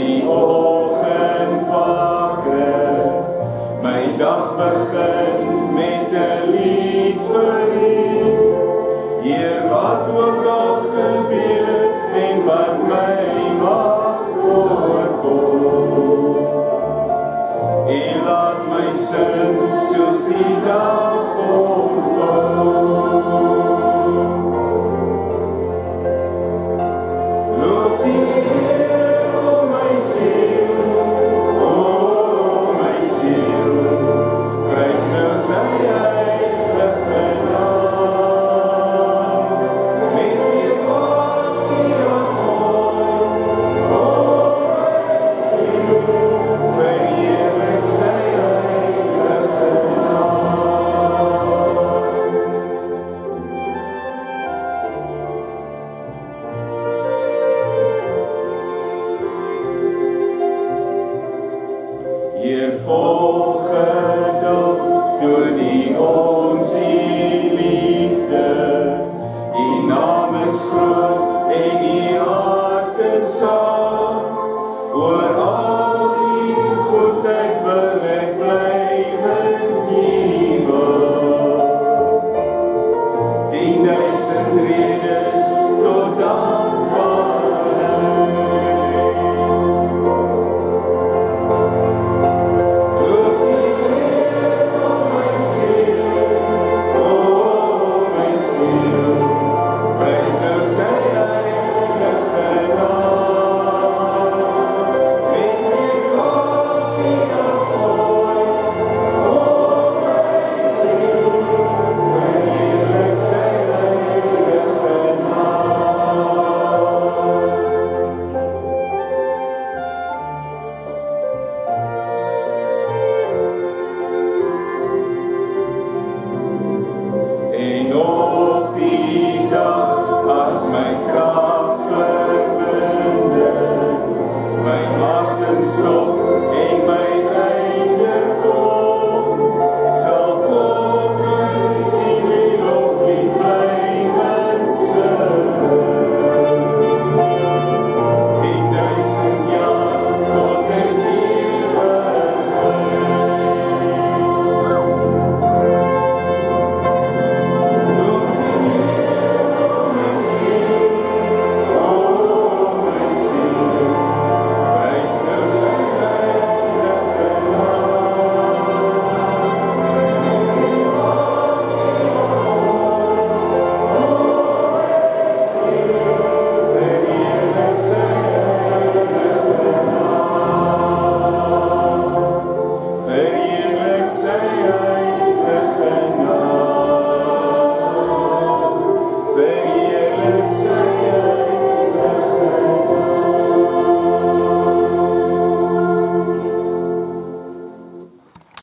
die oggend wakker, my dag begin met 'n lied vir U. Heer, wat ook al gebeur en wat my mag oorkom, U laat my sing soos die dag ontvou. Loof die Heer, o my siel, prys nou sy heilige naam. Met meer passie as ooit, o my siel, verheerlik sy heilige naam. Heer,